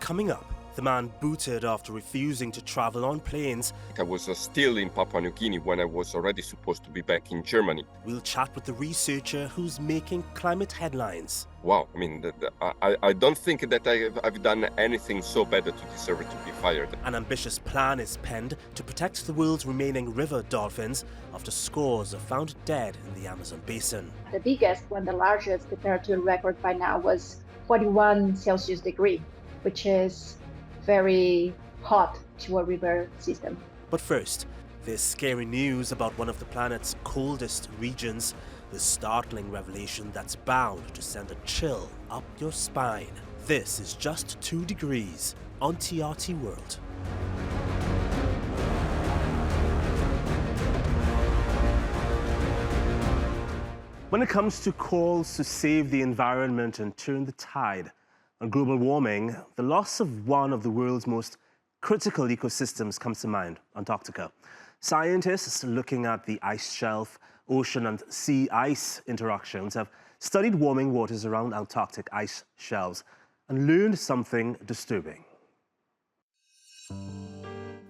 Coming up, the man booted after refusing to travel on planes. I was still in Papua New Guinea when I was already supposed to be back in Germany. We'll chat with the researcher who's making climate headlines. Wow, I mean, I don't think that I've done anything so bad to deserve to be fired. An ambitious plan is penned to protect the world's remaining river dolphins after scores are found dead in the Amazon basin. The biggest one, the largest temperature record by now, was 41 Celsius degree, which is very hot to a river system. But first, there's scary news about one of the planet's coldest regions, the startling revelation that's bound to send a chill up your spine. This is Just 2 Degrees on TRT World. When it comes to calls to save the environment and turn the tide on global warming, the loss of one of the world's most critical ecosystems comes to mind, Antarctica. Scientists looking at the ice shelf, ocean and sea ice interactions have studied warming waters around Antarctic ice shelves and learned something disturbing.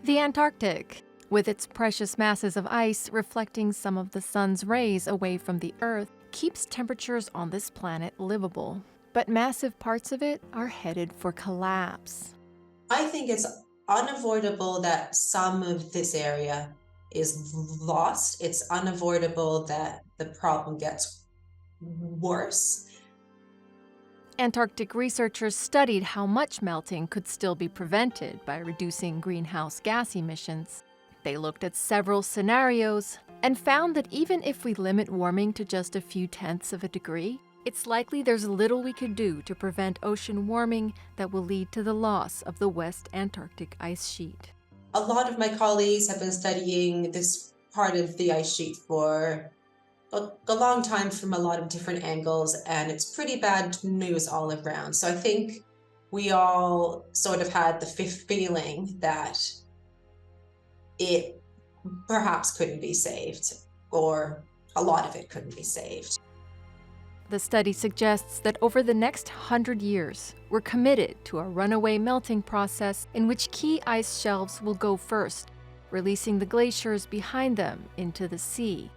The Antarctic, with its precious masses of ice reflecting some of the sun's rays away from the Earth, keeps temperatures on this planet livable. But massive parts of it are headed for collapse. I think it's unavoidable that some of this area is lost. It's unavoidable that the problem gets worse. Antarctic researchers studied how much melting could still be prevented by reducing greenhouse gas emissions. They looked at several scenarios and found that even if we limit warming to just a few tenths of a degree, it's likely there's little we could do to prevent ocean warming that will lead to the loss of the West Antarctic ice sheet. A lot of my colleagues have been studying this part of the ice sheet for a long time from a lot of different angles, and it's pretty bad news all around. So I think we all sort of had the feeling that it perhaps couldn't be saved, or a lot of it couldn't be saved. The study suggests that over the next 100 years, we're committed to a runaway melting process in which key ice shelves will go first, releasing the glaciers behind them into the sea,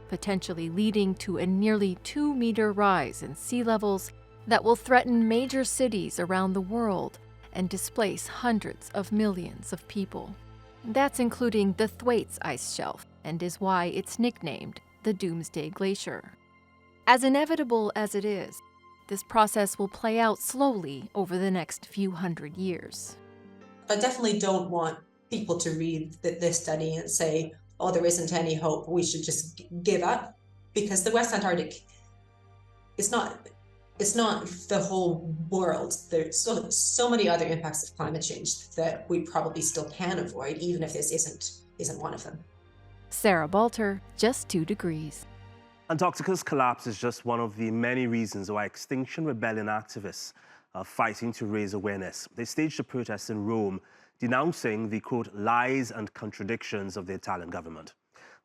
potentially leading to a nearly 2-meter rise in sea levels that will threaten major cities around the world and displace hundreds of millions of people. That's including the Thwaites ice shelf, and is why it's nicknamed the Doomsday Glacier. As inevitable as it is, this process will play out slowly over the next few hundred years. I definitely don't want people to read this study and say, oh, there isn't any hope, we should just give up. Because the West Antarctic, it's not the whole world. There's so many other impacts of climate change that we probably still can avoid, even if this isn't one of them. Sarah Balter, Just 2 Degrees. Antarctica's collapse is just one of the many reasons why Extinction Rebellion activists are fighting to raise awareness. They staged a protest in Rome denouncing the, quote, lies and contradictions of the Italian government.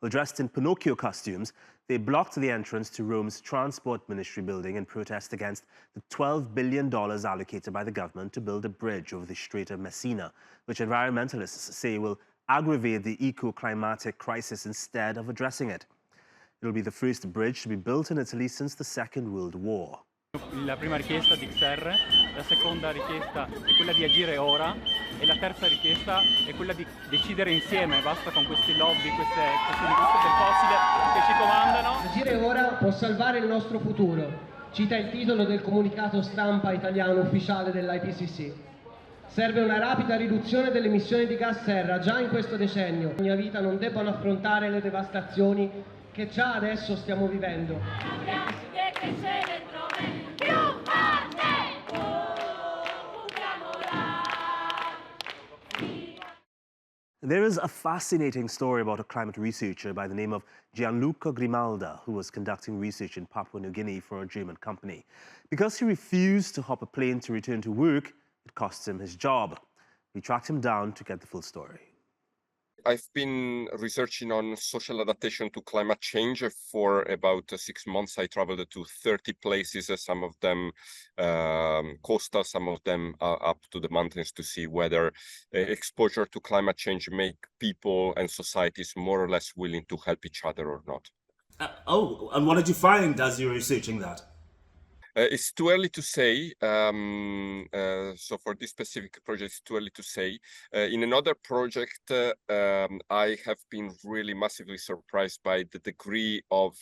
Well, dressed in Pinocchio costumes, they blocked the entrance to Rome's Transport Ministry building in protest against the $12 billion allocated by the government to build a bridge over the Strait of Messina, which environmentalists say will aggravate the eco-climatic crisis instead of addressing it. It'll be the first bridge to be built in Italy since the Second World War. La prima richiesta di XR, la seconda richiesta è quella di agire ora e la terza richiesta è quella di decidere insieme, basta con questi lobby, queste industrie del fossile che ci comandano. Agire ora può salvare il nostro futuro, cita il titolo del comunicato stampa italiano ufficiale dell'IPCC. Serve una rapida riduzione delle emissioni di gas serra già in questo decennio. Ogni vita non debbano affrontare le devastazioni che già adesso stiamo vivendo. There is a fascinating story about a climate researcher by the name of Gianluca Grimalda, who was conducting research in Papua New Guinea for a German company. Because he refused to hop a plane to return to work, it cost him his job. We tracked him down to get the full story. I've been researching on social adaptation to climate change for about 6 months. I traveled to 30 places, some of them coastal, some of them up to the mountains, to see whether exposure to climate change make people and societies more or less willing to help each other or not. And what did you find as you were researching that? It's too early to say. So for this specific project, it's too early to say. In another project, I have been really massively surprised by the degree of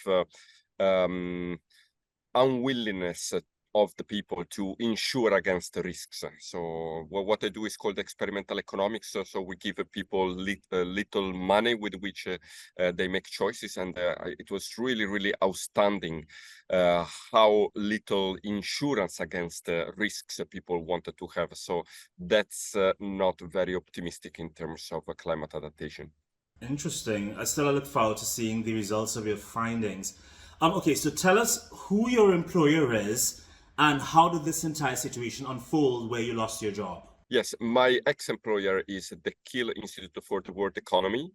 unwillingness of the people to insure against the risks. So what I do is called experimental economics. So we give people little money with which they make choices. And it was really, really outstanding how little insurance against risks people wanted to have. So that's not very optimistic in terms of climate adaptation. Interesting. I still look forward to seeing the results of your findings. Okay, so tell us who your employer is and how did this entire situation unfold where you lost your job? Yes, my ex-employer is the Kiel Institute for the World Economy,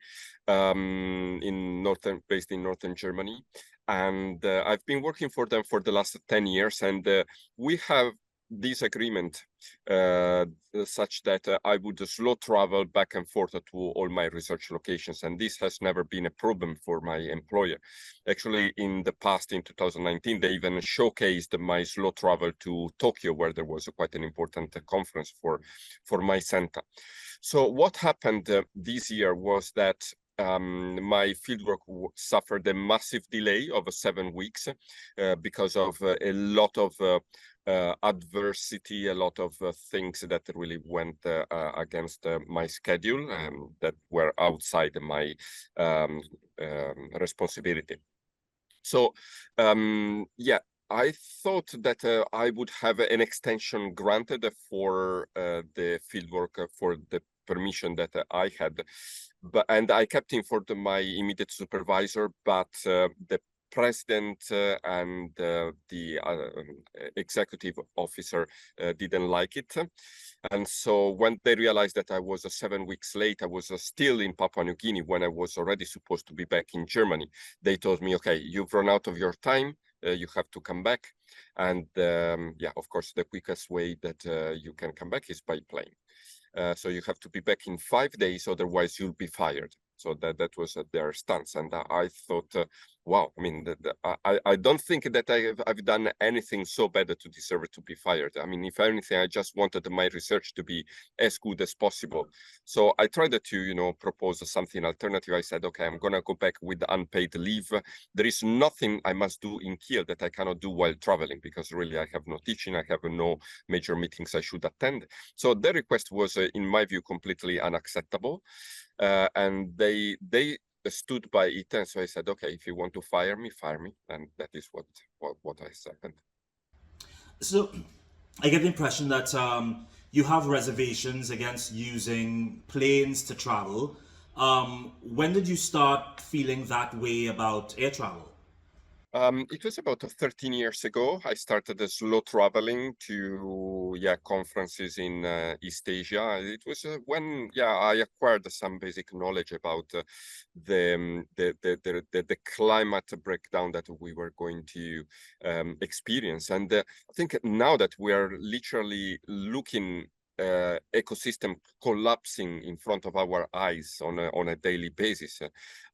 based in northern Germany, and I've been working for them for the last 10 years, and we have this agreement such that I would slow travel back and forth to all my research locations, and this has never been a problem for my employer. Actually, in the past, in 2019, they even showcased my slow travel to Tokyo, where there was quite an important conference for my center. So what happened this year was that my fieldwork suffered a massive delay of 7 weeks because of a lot of adversity, a lot of things that really went against my schedule that were outside my responsibility. So I thought that I would have an extension granted for the fieldwork, for the permission that I had, and I kept informed my immediate supervisor, but the president and the executive officer didn't like it. And so when they realized that I was 7 weeks late, I was still in Papua New Guinea when I was already supposed to be back in Germany. They told me, okay, you've run out of your time. You have to come back. And of course, the quickest way that you can come back is by plane. So you have to be back in 5 days, otherwise you'll be fired. So that was their stance. And I thought, wow, I mean, I don't think that I've done anything so bad to deserve to be fired. I mean, if anything, I just wanted my research to be as good as possible. So I tried to, propose something alternative. I said, okay, I'm going to go back with unpaid leave. There is nothing I must do in Kiel that I cannot do while traveling, because really I have no teaching, I have no major meetings I should attend. So their request was, in my view, completely unacceptable. And they stood by it, and so I said, okay, if you want to fire me, and that is what I said. So I get the impression that you have reservations against using planes to travel. When did you start feeling that way about air travel? It was about 13 years ago. I started slow traveling to conferences in East Asia. It was when I acquired some basic knowledge about the climate breakdown that we were going to experience. And I think now that we are literally looking ecosystem collapsing in front of our eyes on a daily basis,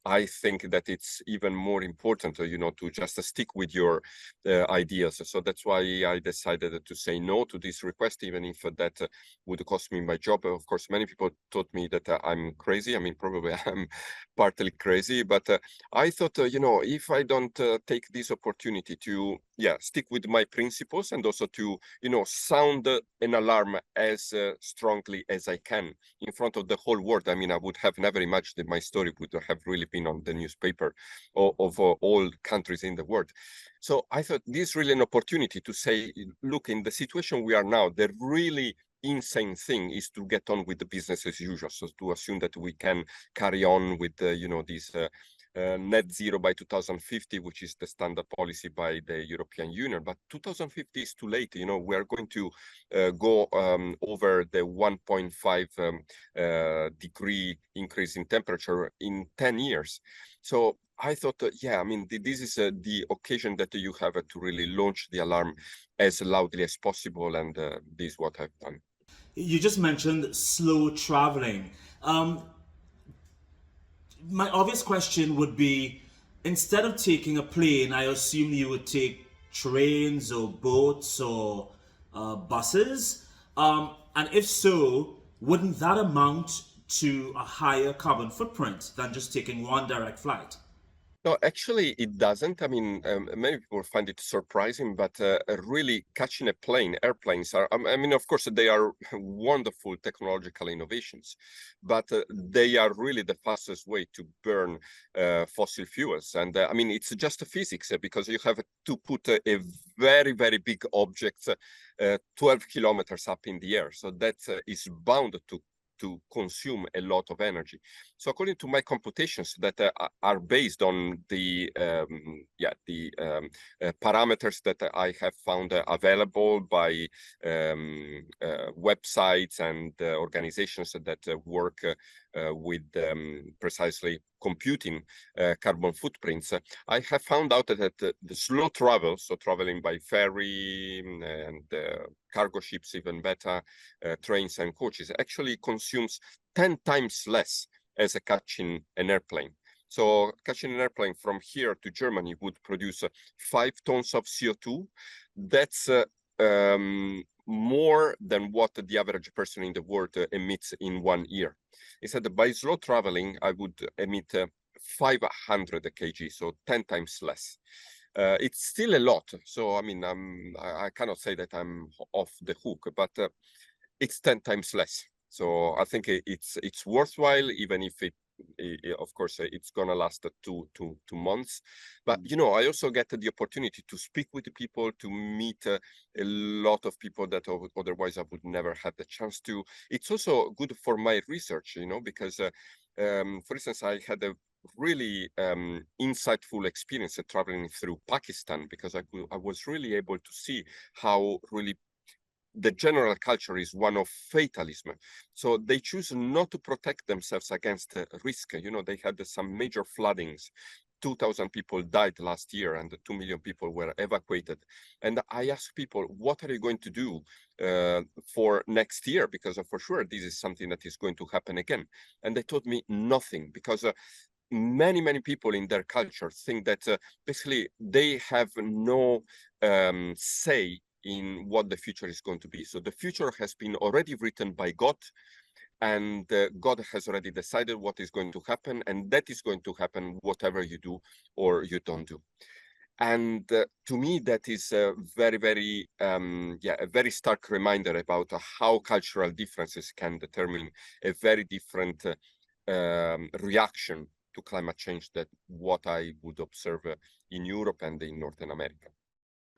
I think that it's even more important, to just stick with your ideas. So that's why I decided to say no to this request, even if that would cost me my job. Of course, many people told me that I'm crazy. I mean, probably I'm partly crazy, but I thought, if I don't take this opportunity to stick with my principles, and also to, sound an alarm as strongly as I can in front of the whole world. I mean, I would have never imagined that my story would have really been on the newspaper of all countries in the world. So I thought this is really an opportunity to say, look, in the situation we are now, the really insane thing is to get on with the business as usual. So to assume that we can carry on with, these net zero by 2050, which is the standard policy by the European Union. But 2050 is too late. We are going to go over the 1.5 degree increase in temperature in 10 years. So I thought, this is the occasion that you have to really launch the alarm as loudly as possible, and this is what I've done. You just mentioned slow traveling. My obvious question would be, instead of taking a plane, I assume you would take trains or boats or buses. And if so, wouldn't that amount to a higher carbon footprint than just taking one direct flight? No, actually, it doesn't. Many people find it surprising, but really catching a plane, airplanes are, of course, they are wonderful technological innovations, but they are really the fastest way to burn fossil fuels. And it's just physics, because you have to put a very, very big object 12 kilometers up in the air. So that is bound to consume a lot of energy. So according to my computations that are based on the parameters that I have found available by websites and organizations that work with precisely computing carbon footprints, I have found out that the slow travel, so traveling by ferry and cargo ships, even better, trains and coaches, actually consumes 10 times less as catching an airplane. So catching an airplane from here to Germany would produce 5 tons of CO2. That's more than what the average person in the world emits in 1 year. Instead, by slow traveling, I would emit 500 kg, so 10 times less. It's still a lot. So, I cannot say that I'm off the hook, but it's 10 times less. So I think it's worthwhile, even if of course, it's gonna last two months. But I also get the opportunity to speak with the people, to meet a lot of people that otherwise I would never have the chance to. It's also good for my research, because, for instance, I had a really insightful experience traveling through Pakistan, because I was really able to see how really the general culture is one of fatalism. So they choose not to protect themselves against risk. They had some major floodings. 2,000 people died last year and 2 million people were evacuated. And I asked people, what are you going to do for next year? Because for sure, this is something that is going to happen again. And they told me nothing, because many people in their culture think that basically they have no say in what the future is going to be. So the future has been already written by God, and God has already decided what is going to happen, and that is going to happen whatever you do or you don't do. And to me, that is a very stark reminder about how cultural differences can determine a very different reaction to climate change than what I would observe in Europe and in Northern America.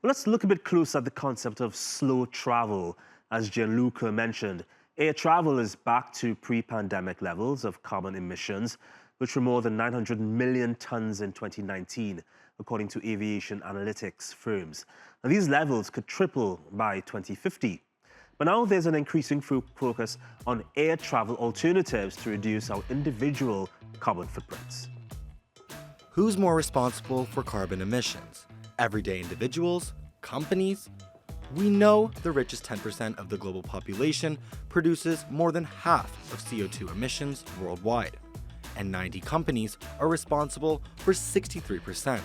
Let's look a bit closer at the concept of slow travel. As Gianluca mentioned, air travel is back to pre-pandemic levels of carbon emissions, which were more than 900 million tons in 2019, according to aviation analytics firms. And these levels could triple by 2050. But now there's an increasing focus on air travel alternatives to reduce our individual carbon footprints. Who's more responsible for carbon emissions? Everyday individuals? Companies? We know the richest 10% of the global population produces more than half of CO2 emissions worldwide, and 90 companies are responsible for 63%.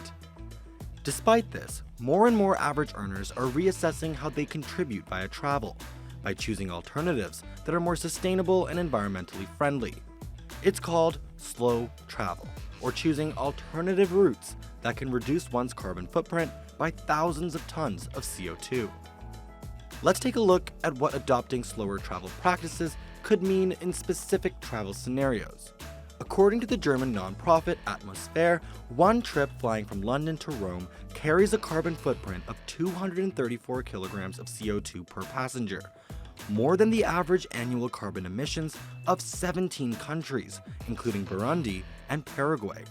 Despite this, more and more average earners are reassessing how they contribute via travel, by choosing alternatives that are more sustainable and environmentally friendly. It's called slow travel, or choosing alternative routes that can reduce one's carbon footprint by thousands of tons of CO2. Let's take a look at what adopting slower travel practices could mean in specific travel scenarios. According to the German nonprofit Atmosphere, one trip flying from London to Rome carries a carbon footprint of 234 kilograms of CO2 per passenger, more than the average annual carbon emissions of 17 countries, including Burundi and Paraguay.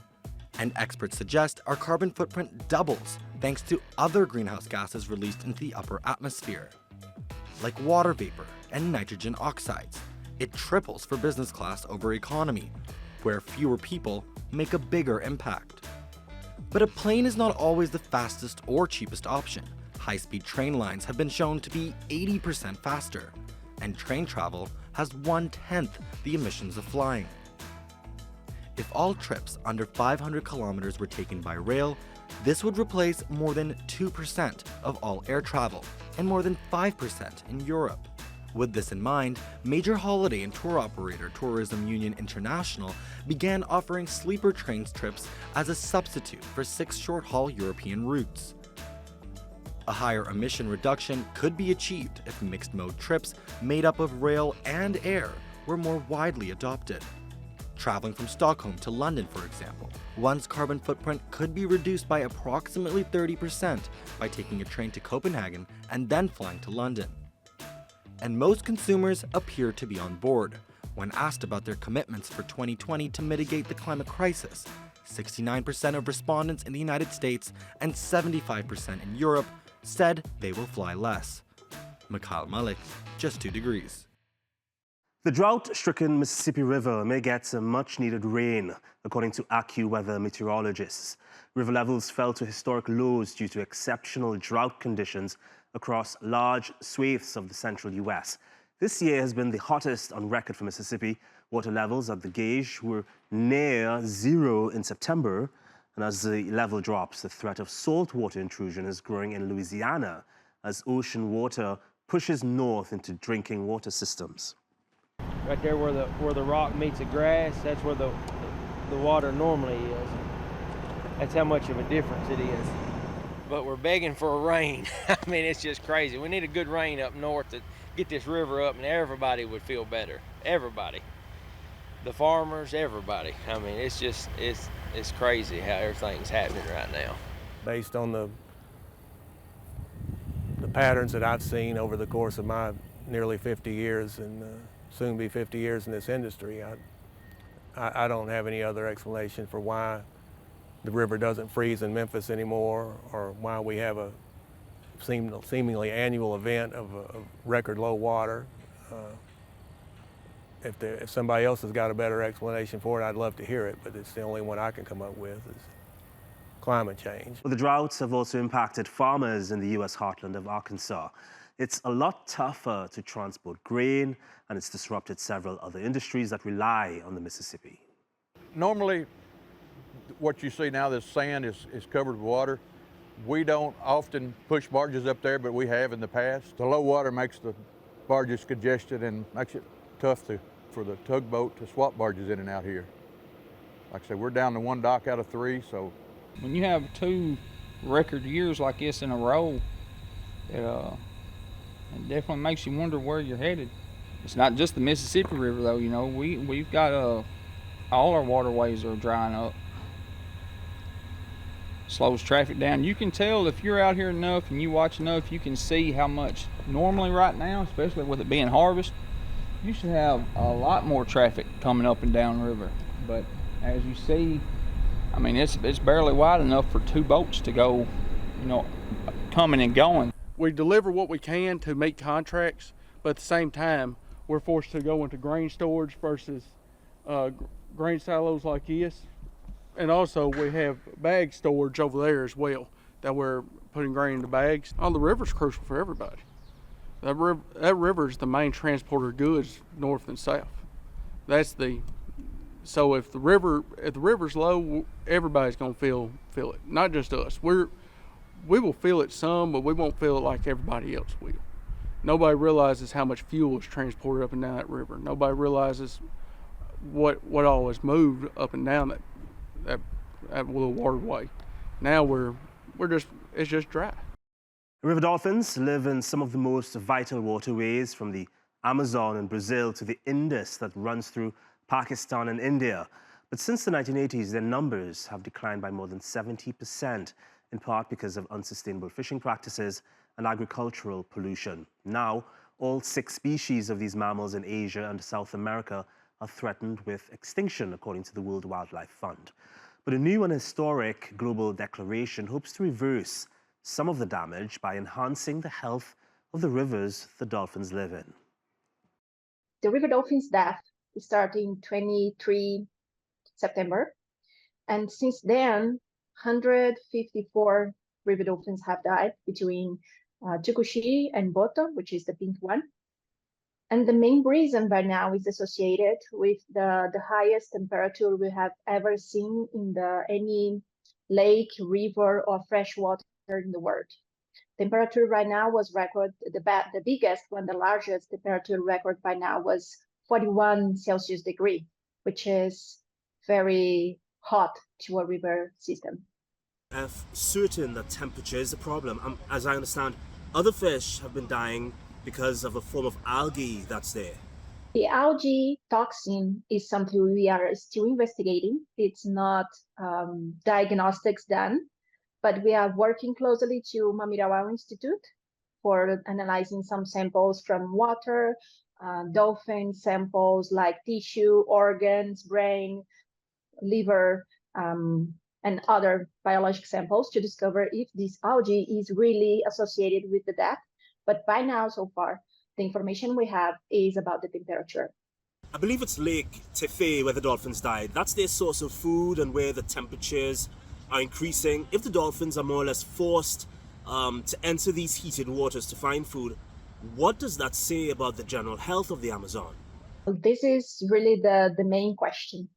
And experts suggest our carbon footprint doubles thanks to other greenhouse gases released into the upper atmosphere, like water vapor and nitrogen oxides. It triples for business class over economy, where fewer people make a bigger impact. But a plane is not always the fastest or cheapest option. High-speed train lines have been shown to be 80% faster, and train travel has 1/10 the emissions of flying. If all trips under 500 kilometers were taken by rail, this would replace more than 2% of all air travel and more than 5% in Europe. With this in mind, major holiday and tour operator Tourism Union International began offering sleeper train trips as a substitute for 6 short-haul European routes. A higher emission reduction could be achieved if mixed-mode trips made up of rail and air were more widely adopted. Traveling from Stockholm to London, for example, one's carbon footprint could be reduced by approximately 30% by taking a train to Copenhagen and then flying to London. And most consumers appear to be on board. When asked about their commitments for 2020 to mitigate the climate crisis, 69% of respondents in the United States and 75% in Europe said they will fly less. Mikhail Malik, Just 2 Degrees. The drought-stricken Mississippi River may get some much-needed rain, according to AccuWeather meteorologists. River levels fell to historic lows due to exceptional drought conditions across large swathes of the central U.S. This year has been the hottest on record for Mississippi. Water levels at the gauge were near zero in September, and as the level drops, the threat of saltwater intrusion is growing in Louisiana as ocean water pushes north into drinking water systems. Right there where the rock meets the grass, that's where the water normally is. That's how much of a difference it is. But we're begging for a rain. I mean, it's just crazy. We need a good rain up north to get this river up, and everybody would feel better. Everybody. The farmers, everybody. I mean, it's just, it's crazy how everything's happening right now. Based on the patterns that I've seen over the course of my nearly 50 years and soon be 50 years in this industry, I don't have any other explanation for why the river doesn't freeze in Memphis anymore, or why we have a seemingly annual event of record low water. If somebody else has got a better explanation for it, I'd love to hear it, but it's the only one I can come up with is climate change. Well, the droughts have also impacted farmers in the U.S. heartland of Arkansas. It's a lot tougher to transport grain, and it's disrupted several other industries that rely on the Mississippi. Normally, what you see now, this sand is covered with water. We don't often push barges up there, but we have in the past. The low water makes the barges congested and makes it tough for the tugboat to swap barges in and out here. Like I said, we're down to 1 dock out of 3, so. When you have 2 record years like this in a row, it definitely makes you wonder where you're headed. It's not just the Mississippi River, though. You know, we've got all our waterways are drying up. Slows traffic down. You can tell if you're out here enough and you watch enough, you can see how much normally right now, especially with it being harvest, you should have a lot more traffic coming up and down the river. But as you see, I mean, it's barely wide enough for 2 boats to go, you know, coming and going. We deliver what we can to meet contracts, but at the same time, we're forced to go into grain storage versus grain silos like this. And also we have bag storage over there as well, that we're putting grain into bags. Oh, the river's crucial for everybody. That river is the main transporter of goods north and south. So if the river's low, everybody's gonna feel it, not just us. We will feel it some, but we won't feel it like everybody else will. Nobody realizes how much fuel is transported up and down that river. Nobody realizes what all is moved up and down that little waterway. Now it's just dry. River dolphins live in some of the most vital waterways, from the Amazon in Brazil to the Indus that runs through Pakistan and India. But since the 1980s, their numbers have declined by more than 70%, in part because of unsustainable fishing practices and agricultural pollution. Now, all 6 species of these mammals in Asia and South America are threatened with extinction, according to the World Wildlife Fund. But a new and historic global declaration hopes to reverse some of the damage by enhancing the health of the rivers the dolphins live in. The river dolphins' death started 23 September, and since then, 154 river dolphins have died between Tukushi and Boto, which is the pink one. And the main reason by now is associated with the highest temperature we have ever seen in any lake, river, or fresh water in the world. Temperature right now was recorded, the biggest one, the largest temperature record by now was 41 Celsius degree, which is very hot to a river system. If certain that temperature is a problem, as I understand, other fish have been dying because of a form of algae that's there. The algae toxin is something we are still investigating. It's not diagnostics done, but we are working closely to Mamirawa Institute for analyzing some samples from water, dolphin samples like tissue, organs, brain, liver, and other biologic samples to discover if this algae is really associated with the death. But by now, so far, the information we have is about the temperature. I believe it's Lake Tefe where the dolphins died. That's their source of food and where the temperatures are increasing. If the dolphins are more or less forced to enter these heated waters to find food, what does that say about the general health of the Amazon? This is really the main question.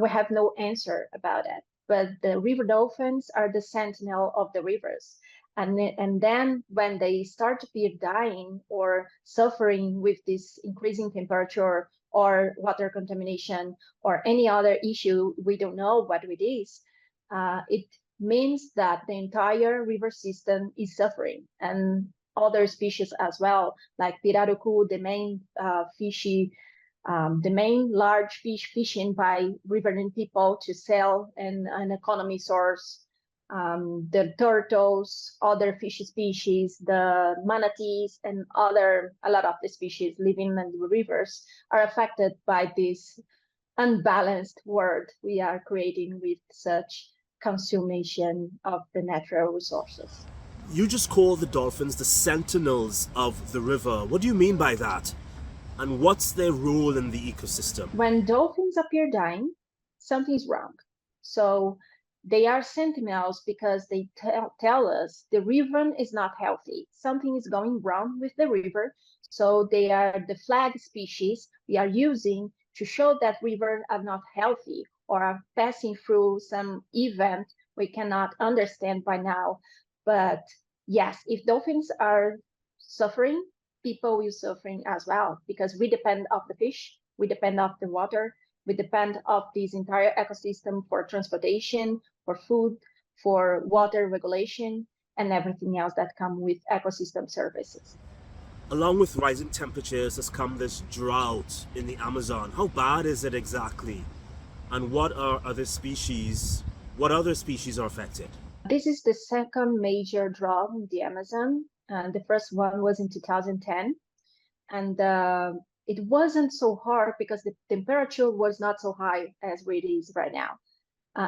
We have no answer about it, but the river dolphins are the sentinel of the rivers. And then when they start to be dying or suffering with this increasing temperature or water contamination or any other issue, we don't know what it is, it means that the entire river system is suffering, and other species as well, like pirarucu, the main the main large fish fishing by riverine people to sell and an economy source, the turtles, other fish species, the manatees, and a lot of the species living in the rivers are affected by this unbalanced world we are creating with such consummation of the natural resources. You just call the dolphins the sentinels of the river. What do you mean by that? And what's their role in the ecosystem? When dolphins appear dying, something's wrong. So they are sentinels because they tell us the river is not healthy. Something is going wrong with the river. So they are the flag species we are using to show that rivers are not healthy or are passing through some event we cannot understand by now. But yes, if dolphins are suffering, people will suffering as well, because we depend of the fish, we depend of the water, we depend of this entire ecosystem for transportation, for food, for water regulation, and everything else that come with ecosystem services. Along with rising temperatures has come this drought in the Amazon. How bad is it exactly? And what other species are affected? This is the second major drought in the Amazon. And the first one was in 2010. And it wasn't so hard because the temperature was not so high as it is right now.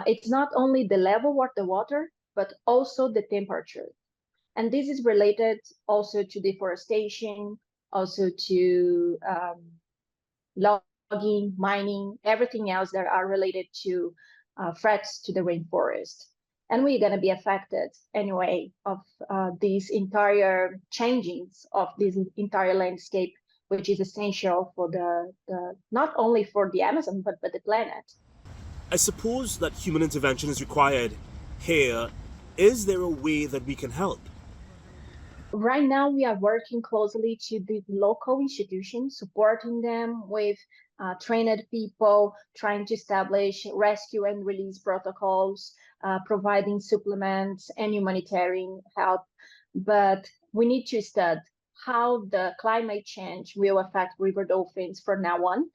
It's not only the level of the water, but also the temperature. And this is related also to deforestation, also to logging, mining, everything else that are related to threats to the rainforest. And we're going to be affected anyway of these entire changings of this entire landscape, which is essential for the not only for the Amazon, but the planet. I suppose that human intervention is required here. Is there a way that we can help? Right now, we are working closely to the local institutions, supporting them with trained people, trying to establish rescue and release protocols, providing supplements and humanitarian help. But we need to study how the climate change will affect river dolphins from now on.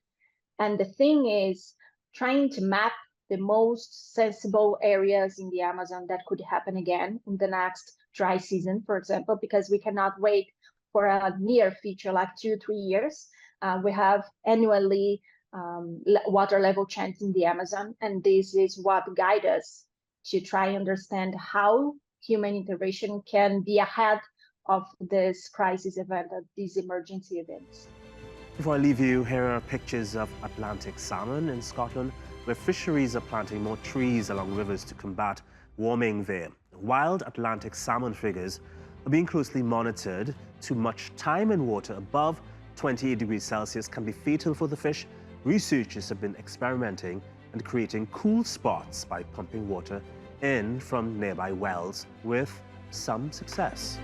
And the thing is, trying to map the most sensible areas in the Amazon that could happen again in the next dry season, for example, because we cannot wait for a near future like 2-3 years. We have annually water level change in the Amazon, and this is what guides us to try understand how human intervention can be ahead of this crisis event, these emergency events. Before I leave you, here are pictures of Atlantic salmon in Scotland, where fisheries are planting more trees along rivers to combat warming there. Wild Atlantic salmon figures are being closely monitored. Too much time in water above 28 degrees Celsius can be fatal for the fish. Researchers have been experimenting and creating cool spots by pumping water in from nearby wells with some success.